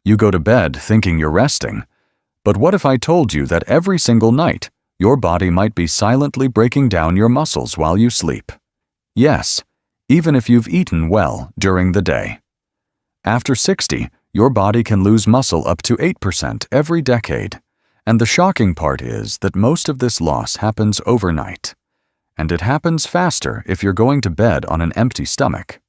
You go to bed thinking you're resting. But what if I told you that every single night, your body might be silently breaking down your muscles while you sleep? Yes, even if you've eaten well during the day. After 60, your body can lose muscle up to 8% every decade. And the shocking part is that most of this loss happens overnight. And it happens faster if you're going to bed on an empty stomach.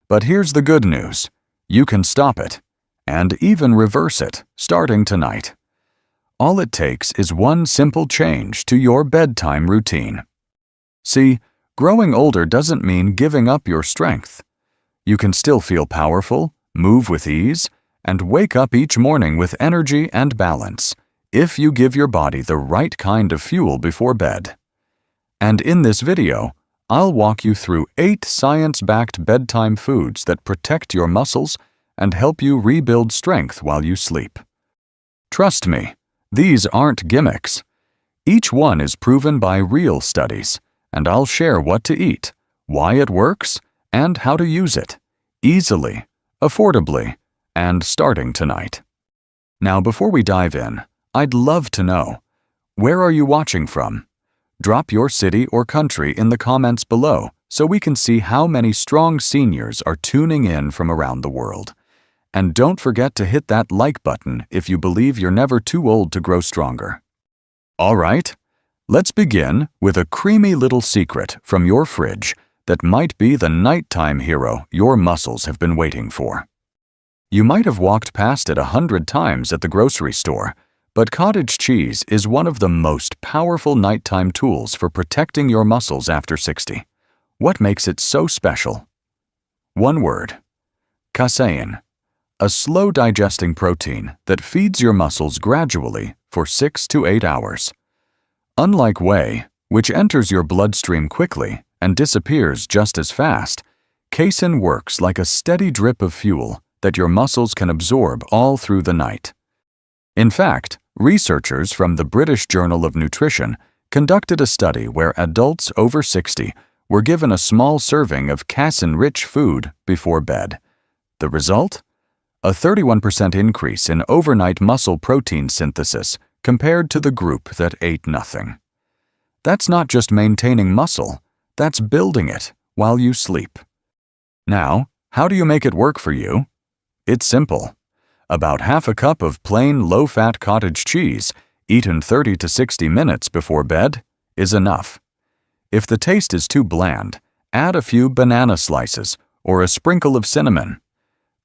But here's the good news. You can stop it, and even reverse it, starting tonight. All it takes is one simple change to your bedtime routine. See, growing older doesn't mean giving up your strength. You can still feel powerful, move with ease, and wake up each morning with energy and balance if you give your body the right kind of fuel before bed. And in this video, I'll walk you through 8 science-backed bedtime foods that protect your muscles and help you rebuild strength while you sleep. Trust me, these aren't gimmicks. Each one is proven by real studies, and I'll share what to eat, why it works, and how to use it, easily, affordably, and starting tonight. Now, before we dive in, I'd love to know, where are you watching from? Drop your city or country in the comments below so we can see how many strong seniors are tuning in from around the world. And don't forget to hit that like button if you believe you're never too old to grow stronger. All right, let's begin with a creamy little secret from your fridge that might be the nighttime hero your muscles have been waiting for. You might have walked past it 100 times at the grocery store, but cottage cheese is one of the most powerful nighttime tools for protecting your muscles after 60. What makes it so special? One word: casein. A slow-digesting protein that feeds your muscles gradually for 6 to 8 hours. Unlike whey, which enters your bloodstream quickly and disappears just as fast, casein works like a steady drip of fuel that your muscles can absorb all through the night. In fact, researchers from the British Journal of Nutrition conducted a study where adults over 60 were given a small serving of casein-rich food before bed. The result? A 31% increase in overnight muscle protein synthesis compared to the group that ate nothing. That's not just maintaining muscle, that's building it while you sleep. Now, how do you make it work for you? It's simple. About half a cup of plain low-fat cottage cheese, eaten 30 to 60 minutes before bed, is enough. If the taste is too bland, add a few banana slices or a sprinkle of cinnamon.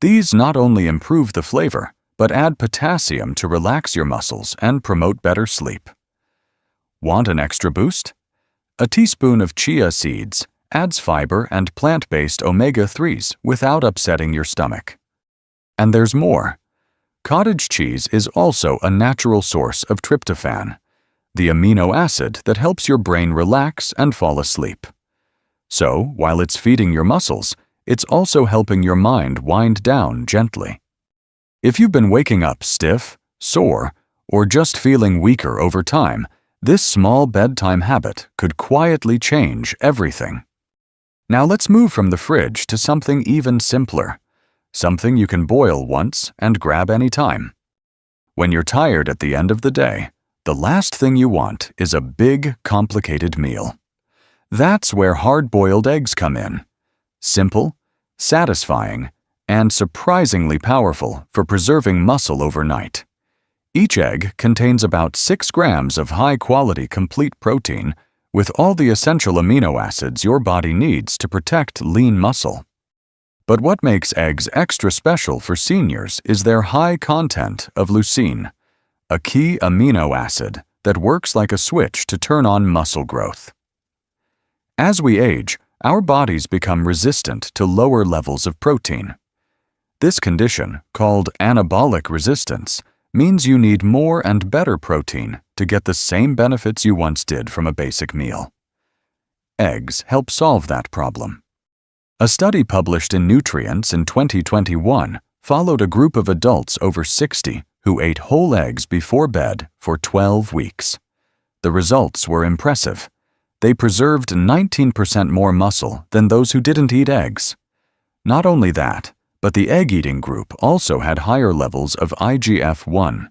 These not only improve the flavor, but add potassium to relax your muscles and promote better sleep. Want an extra boost? A teaspoon of chia seeds adds fiber and plant-based omega-3s without upsetting your stomach. And there's more. Cottage cheese is also a natural source of tryptophan, the amino acid that helps your brain relax and fall asleep. So, while it's feeding your muscles, it's also helping your mind wind down gently. If you've been waking up stiff, sore, or just feeling weaker over time, this small bedtime habit could quietly change everything. Now let's move from the fridge to something even simpler. Something you can boil once and grab anytime. When you're tired at the end of the day, the last thing you want is a big, complicated meal. That's where hard-boiled eggs come in. Simple, satisfying, and surprisingly powerful for preserving muscle overnight. Each egg contains about 6 grams of high-quality complete protein with all the essential amino acids your body needs to protect lean muscle. But what makes eggs extra special for seniors is their high content of leucine, a key amino acid that works like a switch to turn on muscle growth. As we age, our bodies become resistant to lower levels of protein. This condition, called anabolic resistance, means you need more and better protein to get the same benefits you once did from a basic meal. Eggs help solve that problem. A study published in Nutrients in 2021 followed a group of adults over 60 who ate whole eggs before bed for 12 weeks. The results were impressive. They preserved 19% more muscle than those who didn't eat eggs. Not only that, But the egg-eating group also had higher levels of IGF-1,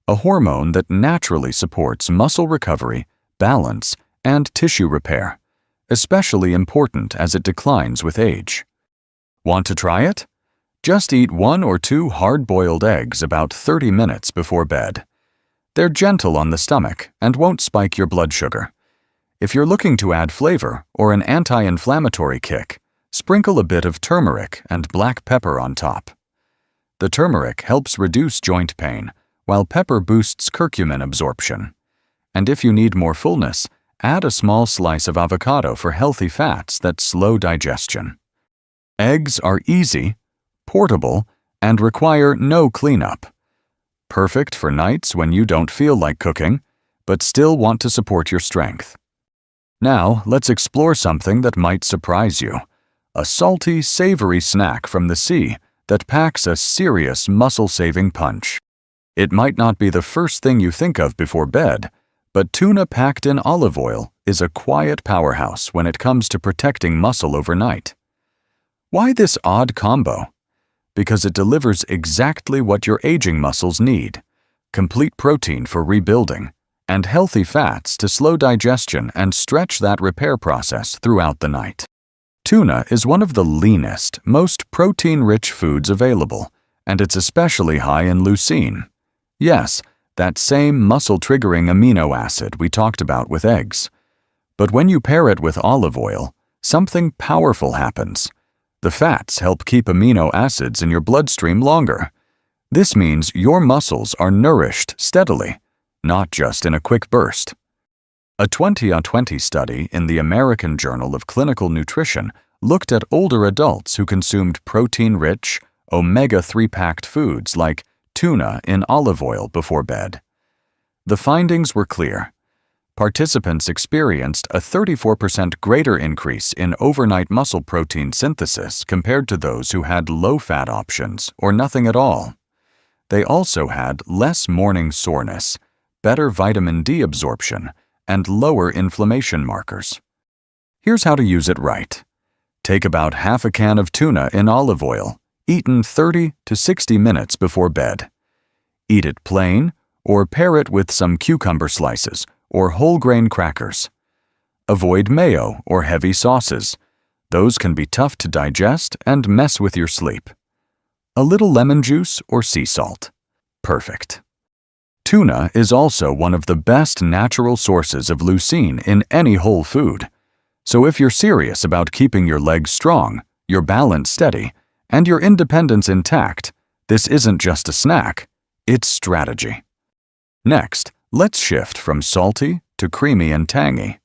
a hormone that naturally supports muscle recovery, balance, and tissue repair, especially important as it declines with age. Want to try it? Just eat 1 or 2 hard-boiled eggs about 30 minutes before bed. They're gentle on the stomach and won't spike your blood sugar. If you're looking to add flavor or an anti-inflammatory kick, sprinkle a bit of turmeric and black pepper on top. The turmeric helps reduce joint pain, while pepper boosts curcumin absorption. And if you need more fullness, add a small slice of avocado for healthy fats that slow digestion. Eggs are easy, portable, and require no cleanup. Perfect for nights when you don't feel like cooking, but still want to support your strength. Now, let's explore something that might surprise you. A salty, savory snack from the sea that packs a serious muscle-saving punch. It might not be the first thing you think of before bed, but tuna packed in olive oil is a quiet powerhouse when it comes to protecting muscle overnight. Why this odd combo? Because it delivers exactly what your aging muscles need: complete protein for rebuilding, and healthy fats to slow digestion and stretch that repair process throughout the night. Tuna is one of the leanest, most protein-rich foods available, and it's especially high in leucine. Yes, that same muscle-triggering amino acid we talked about with eggs. But when you pair it with olive oil, something powerful happens. The fats help keep amino acids in your bloodstream longer. This means your muscles are nourished steadily, not just in a quick burst. A 20-on-20 study in the American Journal of Clinical Nutrition looked at older adults who consumed protein-rich, omega-3 packed foods like tuna in olive oil before bed. The findings were clear. Participants experienced a 34% greater increase in overnight muscle protein synthesis compared to those who had low-fat options or nothing at all. They also had less morning soreness, better vitamin D absorption, and lower inflammation markers. Here's how to use it right. Take about half a can of tuna in olive oil, eaten 30 to 60 minutes before bed. Eat it plain, or pair it with some cucumber slices or whole grain crackers. Avoid mayo or heavy sauces. Those can be tough to digest and mess with your sleep. A little lemon juice or sea salt. Perfect. Tuna is also one of the best natural sources of leucine in any whole food. So if you're serious about keeping your legs strong, your balance steady, and your independence intact, this isn't just a snack, it's strategy. Next, let's shift from salty to creamy and tangy.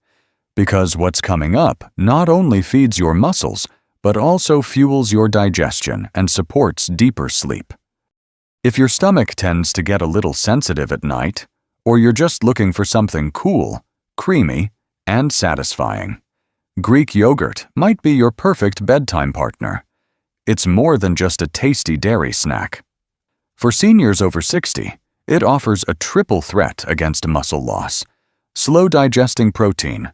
Because what's coming up not only feeds your muscles, but also fuels your digestion and supports deeper sleep. If your stomach tends to get a little sensitive at night, or you're just looking for something cool, creamy, and satisfying, Greek yogurt might be your perfect bedtime partner. It's more than just a tasty dairy snack. For seniors over 60, it offers a triple threat against muscle loss: slow-digesting protein,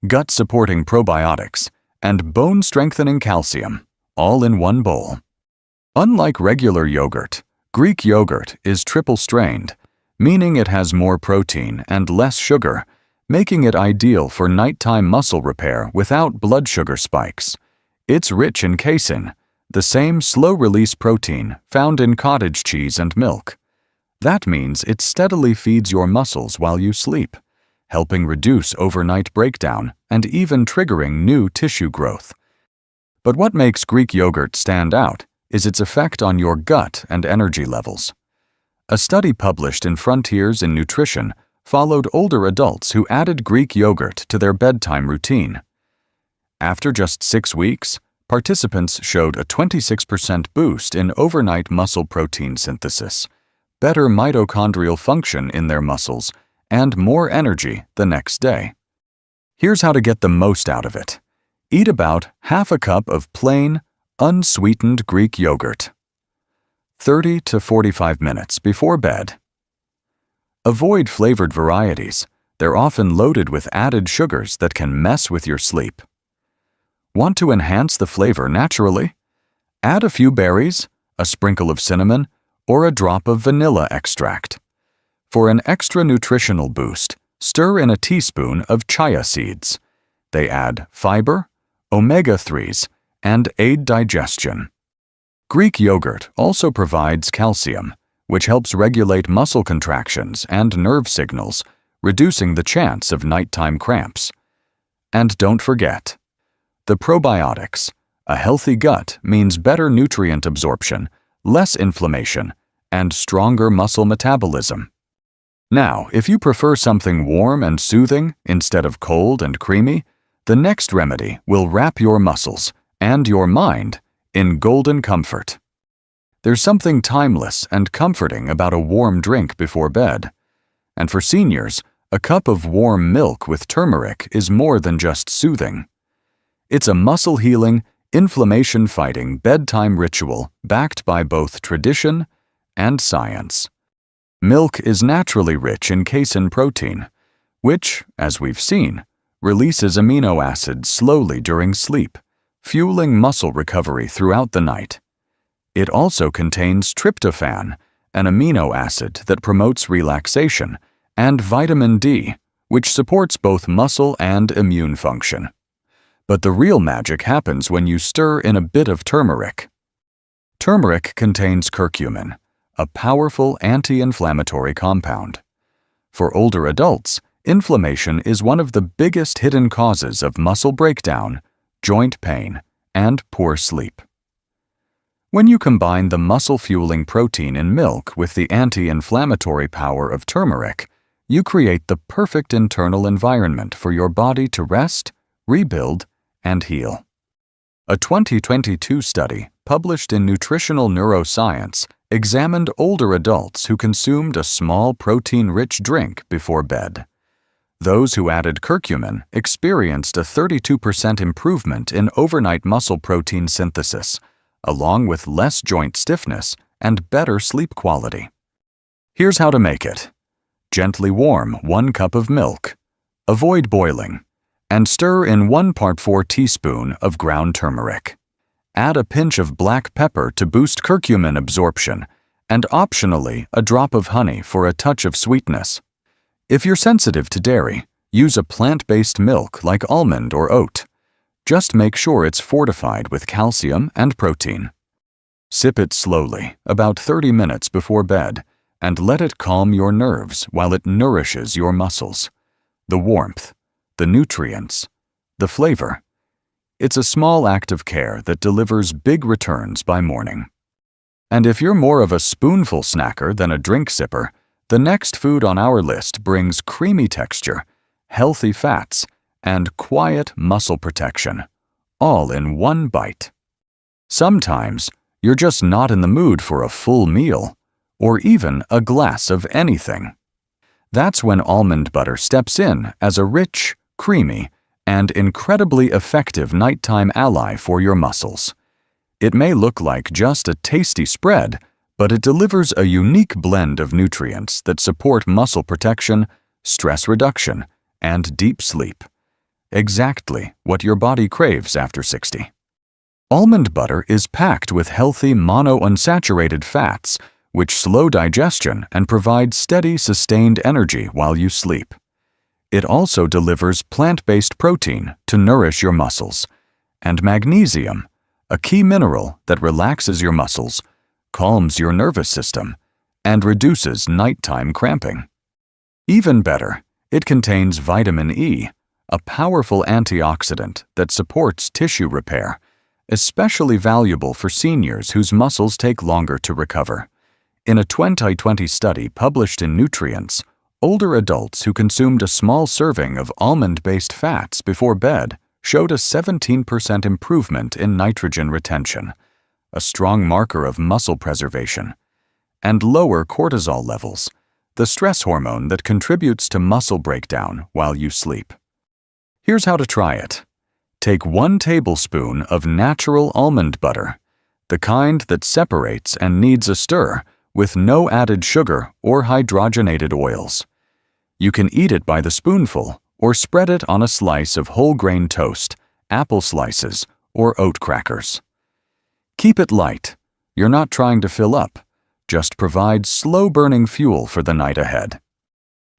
gut-supporting probiotics, and bone-strengthening calcium, all in one bowl. Unlike regular yogurt, Greek yogurt is triple-strained, meaning it has more protein and less sugar, making it ideal for nighttime muscle repair without blood sugar spikes. It's rich in casein, the same slow-release protein found in cottage cheese and milk. That means it steadily feeds your muscles while you sleep, helping reduce overnight breakdown and even triggering new tissue growth. But what makes Greek yogurt stand out is its effect on your gut and energy levels. A study published in Frontiers in Nutrition followed older adults who added Greek yogurt to their bedtime routine. After just 6 weeks, participants showed a 26% boost in overnight muscle protein synthesis, better mitochondrial function in their muscles, and more energy the next day. Here's how to get the most out of it. Eat about half a cup of plain, unsweetened Greek yogurt. 30 to 45 minutes before bed. Avoid flavored varieties. They're often loaded with added sugars that can mess with your sleep. Want to enhance the flavor naturally? Add a few berries, a sprinkle of cinnamon, or a drop of vanilla extract. For an extra nutritional boost, stir in a teaspoon of chia seeds. They add fiber, omega-3s, and aid digestion. Greek yogurt also provides calcium, which helps regulate muscle contractions and nerve signals, reducing the chance of nighttime cramps. And don't forget, the probiotics. A healthy gut means better nutrient absorption, less inflammation, and stronger muscle metabolism. Now, if you prefer something warm and soothing instead of cold and creamy, the next remedy will wrap your muscles and your mind in golden comfort. There's something timeless and comforting about a warm drink before bed. And for seniors, a cup of warm milk with turmeric is more than just soothing. It's a muscle-healing, inflammation-fighting bedtime ritual backed by both tradition and science. Milk is naturally rich in casein protein, which, as we've seen, releases amino acids slowly during sleep, fueling muscle recovery throughout the night. It also contains tryptophan, an amino acid that promotes relaxation, and vitamin D, which supports both muscle and immune function. But the real magic happens when you stir in a bit of turmeric. Turmeric contains curcumin, a powerful anti-inflammatory compound. For older adults, inflammation is one of the biggest hidden causes of muscle breakdown, joint pain, and poor sleep. When you combine the muscle-fueling protein in milk with the anti-inflammatory power of turmeric, you create the perfect internal environment for your body to rest, rebuild, and heal. A 2022 study published in Nutritional Neuroscience examined older adults who consumed a small protein-rich drink before bed. Those who added curcumin experienced a 32% improvement in overnight muscle protein synthesis, along with less joint stiffness and better sleep quality. Here's how to make it. Gently warm 1 cup of milk. Avoid boiling. And stir in 1 part 4 teaspoon of ground turmeric. Add a pinch of black pepper to boost curcumin absorption, and optionally a drop of honey for a touch of sweetness. If you're sensitive to dairy, use a plant-based milk like almond or oat. Just make sure it's fortified with calcium and protein. Sip it slowly, about 30 minutes before bed, and let it calm your nerves while it nourishes your muscles. The warmth, the nutrients, the flavor. It's a small act of care that delivers big returns by morning. And if you're more of a spoonful snacker than a drink sipper, the next food on our list brings creamy texture, healthy fats, and quiet muscle protection, all in one bite. Sometimes, you're just not in the mood for a full meal, or even a glass of anything. That's when almond butter steps in as a rich, creamy, and incredibly effective nighttime ally for your muscles. It may look like just a tasty spread, but it delivers a unique blend of nutrients that support muscle protection, stress reduction, and deep sleep. Exactly what your body craves after 60. Almond butter is packed with healthy monounsaturated fats, which slow digestion and provide steady, sustained energy while you sleep. It also delivers plant-based protein to nourish your muscles, and magnesium, a key mineral that relaxes your muscles, calms your nervous system, and reduces nighttime cramping. Even better, it contains vitamin E, a powerful antioxidant that supports tissue repair, especially valuable for seniors whose muscles take longer to recover. In a 2020 study published in Nutrients, older adults who consumed a small serving of almond-based fats before bed showed a 17% improvement in nitrogen retention, a strong marker of muscle preservation, and lower cortisol levels, the stress hormone that contributes to muscle breakdown while you sleep. Here's how to try it. Take 1 tablespoon of natural almond butter, the kind that separates and needs a stir, with no added sugar or hydrogenated oils. You can eat it by the spoonful or spread it on a slice of whole grain toast, apple slices, or oat crackers. Keep it light. You're not trying to fill up. Just provide slow-burning fuel for the night ahead.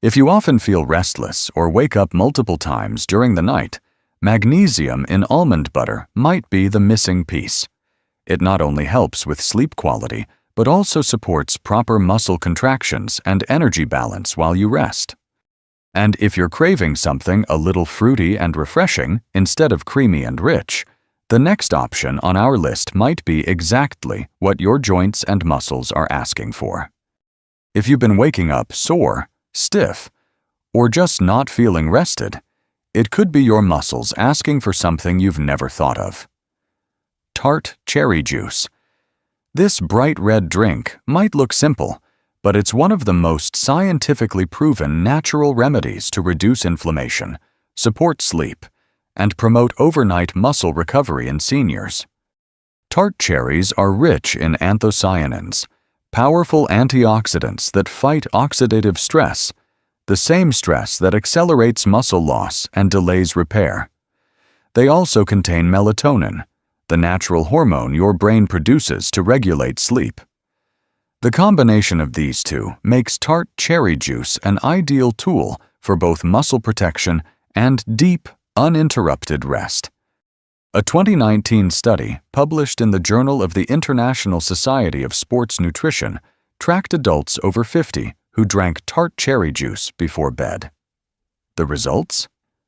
If you often feel restless or wake up multiple times during the night, magnesium in almond butter might be the missing piece. It not only helps with sleep quality, but also supports proper muscle contractions and energy balance while you rest. And if you're craving something a little fruity and refreshing instead of creamy and rich, the next option on our list might be exactly what your joints and muscles are asking for. If you've been waking up sore, stiff, or just not feeling rested, it could be your muscles asking for something you've never thought of. Tart cherry juice. This bright red drink might look simple, but it's one of the most scientifically proven natural remedies to reduce inflammation, support sleep, and promote overnight muscle recovery in seniors. Tart cherries are rich in anthocyanins, powerful antioxidants that fight oxidative stress, the same stress that accelerates muscle loss and delays repair. They also contain melatonin, the natural hormone your brain produces to regulate sleep. The combination of these two makes tart cherry juice an ideal tool for both muscle protection and deep, uninterrupted rest. A 2019 study published in the Journal of the International Society of Sports Nutrition tracked adults over 50 who drank tart cherry juice before bed. The results?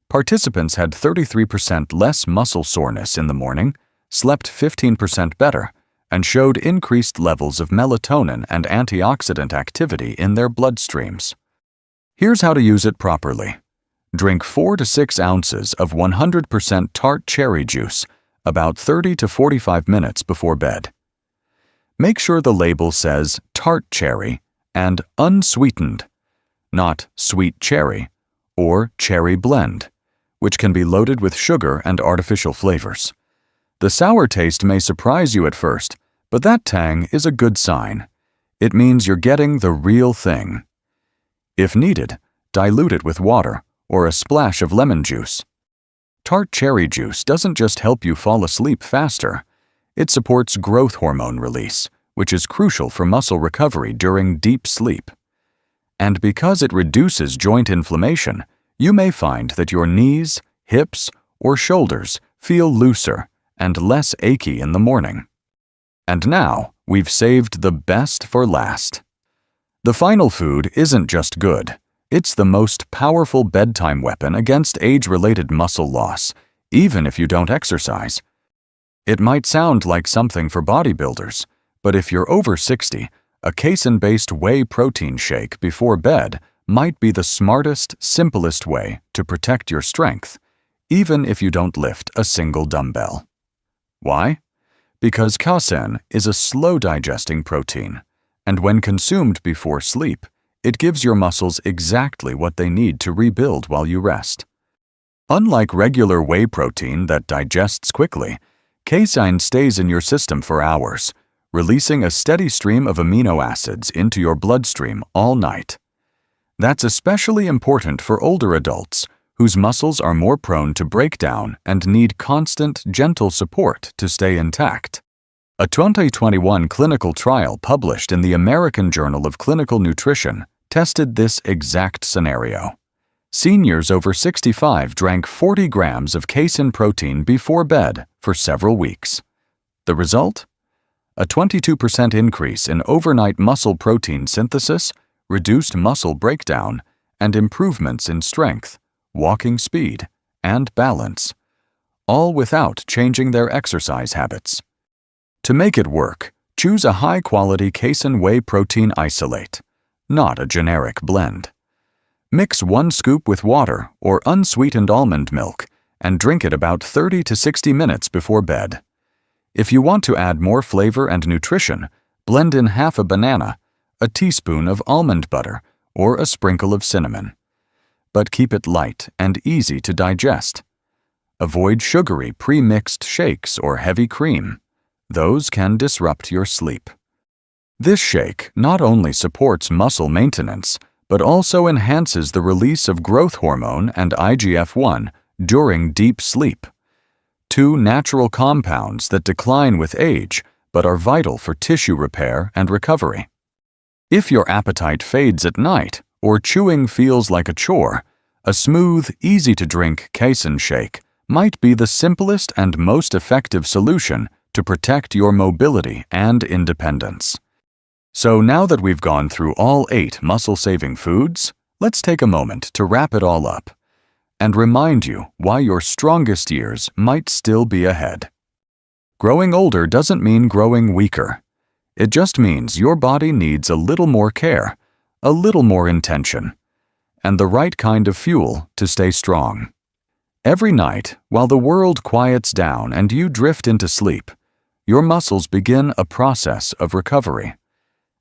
Participants had 33% less muscle soreness in the morning, slept 15% better, and showed increased levels of melatonin and antioxidant activity in their bloodstreams. Here's how to use it properly. Drink 4 to 6 ounces of 100% tart cherry juice about 30 to 45 minutes before bed. Make sure the label says tart cherry and unsweetened, not sweet cherry or cherry blend, which can be loaded with sugar and artificial flavors. The sour taste may surprise you at first, but that tang is a good sign. It means you're getting the real thing. If needed, dilute it with water or a splash of lemon juice. Tart cherry juice doesn't just help you fall asleep faster. It supports growth hormone release, which is crucial for muscle recovery during deep sleep. And because it reduces joint inflammation, you may find that your knees, hips, or shoulders feel looser and less achy in the morning. And now, we've saved the best for last. The final food isn't just good. It's the most powerful bedtime weapon against age-related muscle loss, even if you don't exercise. It might sound like something for bodybuilders, but if you're over 60, a casein-based whey protein shake before bed might be the smartest, simplest way to protect your strength, even if you don't lift a single dumbbell. Why? Because casein is a slow-digesting protein, and when consumed before sleep, it gives your muscles exactly what they need to rebuild while you rest. Unlike regular whey protein that digests quickly, casein stays in your system for hours, releasing a steady stream of amino acids into your bloodstream all night. That's especially important for older adults, whose muscles are more prone to breakdown and need constant, gentle support to stay intact. A 2021 clinical trial published in the American Journal of Clinical Nutrition tested this exact scenario. Seniors over 65 drank 40 grams of casein protein before bed for several weeks. The result? A 22% increase in overnight muscle protein synthesis, reduced muscle breakdown, and improvements in strength, walking speed, and balance, all without changing their exercise habits. To make it work, choose a high-quality casein whey protein isolate, not a generic blend. Mix 1 scoop with water or unsweetened almond milk and drink it about 30 to 60 minutes before bed. If you want to add more flavor and nutrition, blend in half a banana, a teaspoon of almond butter, or a sprinkle of cinnamon. But keep it light and easy to digest. Avoid sugary pre-mixed shakes or heavy cream. Those can disrupt your sleep. This shake not only supports muscle maintenance, but also enhances the release of growth hormone and IGF-1 during deep sleep, 2 natural compounds that decline with age but are vital for tissue repair and recovery. If your appetite fades at night or chewing feels like a chore, a smooth, easy-to-drink casein shake might be the simplest and most effective solution to protect your mobility and independence. So now that we've gone through all 8 muscle-saving foods, let's take a moment to wrap it all up and remind you why your strongest years might still be ahead. Growing older doesn't mean growing weaker. It just means your body needs a little more care, a little more intention, and the right kind of fuel to stay strong. Every night, while the world quiets down and you drift into sleep, your muscles begin a process of recovery.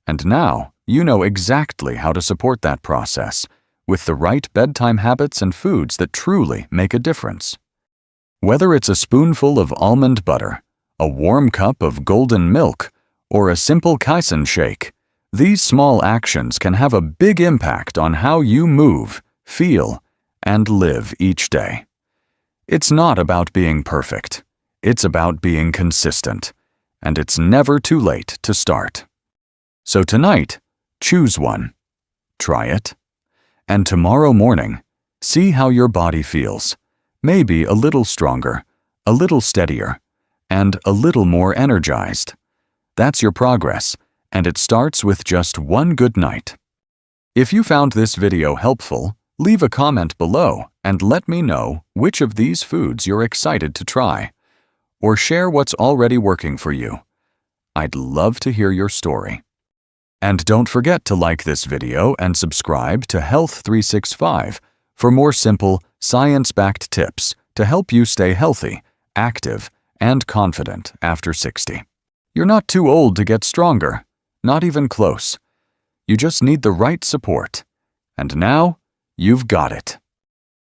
And now, you know exactly how to support that process with the right bedtime habits and foods that truly make a difference. Whether it's a spoonful of almond butter, a warm cup of golden milk, or a simple casein shake, these small actions can have a big impact on how you move, feel, and live each day. It's not about being perfect. It's about being consistent, and it's never too late to start. So tonight, choose one. Try it. And tomorrow morning, see how your body feels. Maybe a little stronger, a little steadier, and a little more energized. That's your progress, and it starts with just one good night. If you found this video helpful, leave a comment below and let me know which of these foods you're excited to try, or share what's already working for you. I'd love to hear your story. And don't forget to like this video and subscribe to Health 365 for more simple, science-backed tips to help you stay healthy, active, and confident after 60. You're not too old to get stronger, not even close. You just need the right support. And now, you've got it.